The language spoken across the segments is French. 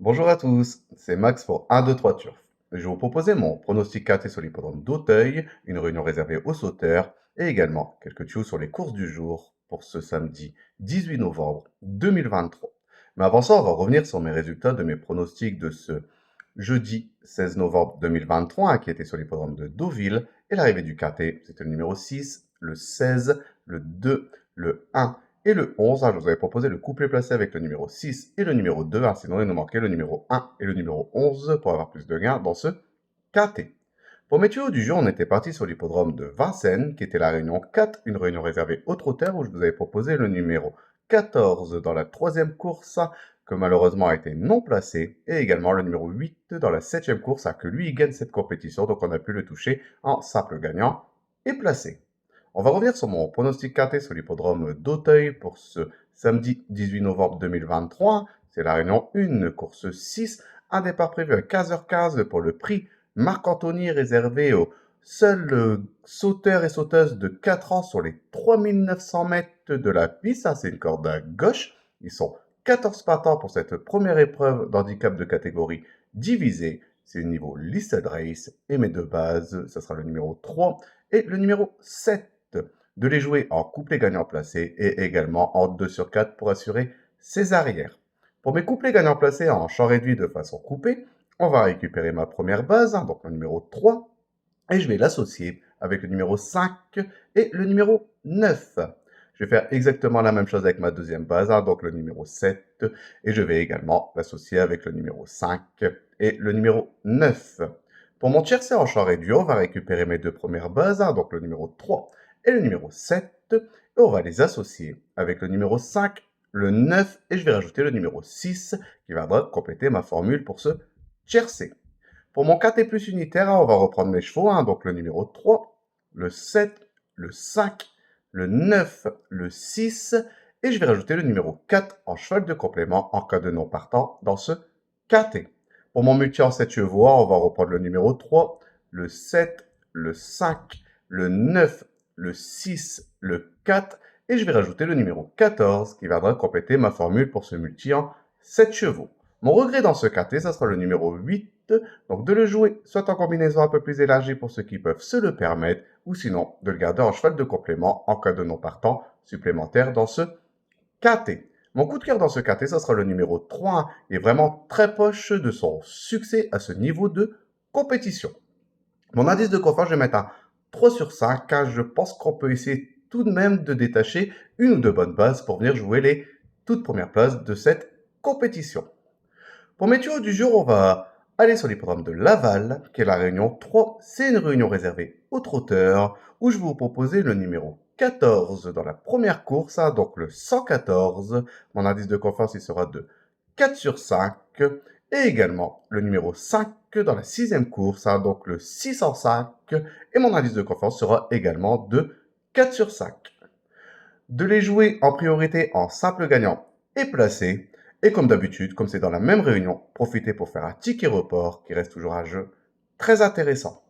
Bonjour à tous, c'est Max pour 1, 2, 3 Turf. Je vais vous proposer mon pronostic KT sur l'hippodrome d'Auteuil, une réunion réservée aux sauteurs et également quelques tuyaux sur les courses du jour pour ce samedi 18 novembre 2023. Mais avant ça, on va revenir sur mes résultats de mes pronostics de ce jeudi 16 novembre 2023 qui était sur l'hippodrome de Deauville et l'arrivée du KT, c'était le numéro 6, le 16, le 2, le 1 et le 11, je vous avais proposé le couplet placé avec le numéro 6 et le numéro 2, sinon il nous manquait le numéro 1 et le numéro 11 pour avoir plus de gains dans ce KT. Pour mes tuyaux du jour, on était parti sur l'hippodrome de Vincennes, qui était la réunion 4, une réunion réservée aux trotteurs, où je vous avais proposé le numéro 14 dans la troisième course, que malheureusement a été non placé, et également le numéro 8 dans la septième course, que lui il gagne cette compétition, donc on a pu le toucher en simple gagnant et placé. On va revenir sur mon pronostic KT sur l'hippodrome d'Auteuil pour ce samedi 18 novembre 2023. C'est la réunion 1, course 6, un départ prévu à 15h15 pour le prix Marc-Anthony réservé aux seuls sauteurs et sauteuses de 4 ans sur les 3900 mètres de la piste. C'est une corde à gauche. Ils sont 14 partants pour cette première épreuve d'handicap de catégorie divisée. C'est le niveau Listed Race et mes deux bases, ce sera le numéro 3 et le numéro 7. De les jouer en couplet gagnant placé et également en 2 sur 4 pour assurer ses arrières. Pour mes couplets gagnants placés en champ réduit de façon coupée, on va récupérer ma première base, donc le numéro 3, et je vais l'associer avec le numéro 5 et le numéro 9. Je vais faire exactement la même chose avec ma deuxième base, donc le numéro 7, et je vais également l'associer avec le numéro 5 et le numéro 9. Pour mon tiercé en champ réduit, on va récupérer mes deux premières bases, donc le numéro 3 et le numéro 7, et on va les associer avec le numéro 5, le 9, et je vais rajouter le numéro 6 qui viendra compléter ma formule pour ce tiercé. Pour mon KT plus unitaire, on va reprendre mes chevaux, donc le numéro 3, le 7, le 5, le 9, le 6, et je vais rajouter le numéro 4 en cheval de complément en cas de non partant dans ce KT. Pour mon multi en 7 chevaux, on va reprendre le numéro 3, le 7, le 5, le 9, le 6, le 4, et je vais rajouter le numéro 14 qui viendra compléter ma formule pour ce multi en 7 chevaux. Mon regret dans ce KT, ça sera le numéro 8, donc de le jouer soit en combinaison un peu plus élargie pour ceux qui peuvent se le permettre, ou sinon de le garder en cheval de complément en cas de non partant supplémentaire dans ce KT. Mon coup de cœur dans ce KT, ça sera le numéro 3, il est vraiment très proche de son succès à ce niveau de compétition. Mon indice de confort, je vais mettre un 3 sur 5, car je pense qu'on peut essayer tout de même de détacher une ou deux bonnes bases pour venir jouer les toutes premières places de cette compétition. Pour mes tuyaux du jour, on va aller sur l'hippodrome de Laval, qui est la réunion 3. C'est une réunion réservée aux trotteurs, où je vais vous proposer le numéro 14 dans la première course, donc le 114. Mon indice de confiance, il sera de 4 sur 5. Et également le numéro 5 dans la sixième course, donc le 605. Et mon indice de confiance sera également de 4 sur 5. De les jouer en priorité en simple gagnant et placé. Et comme d'habitude, comme c'est dans la même réunion, profitez pour faire un ticket report qui reste toujours un jeu très intéressant.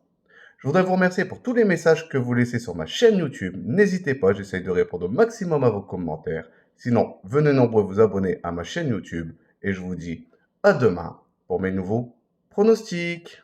Je voudrais vous remercier pour tous les messages que vous laissez sur ma chaîne YouTube. N'hésitez pas, j'essaye de répondre au maximum à vos commentaires. Sinon, venez nombreux vous abonner à ma chaîne YouTube. Et je vous dis à demain pour mes nouveaux pronostics.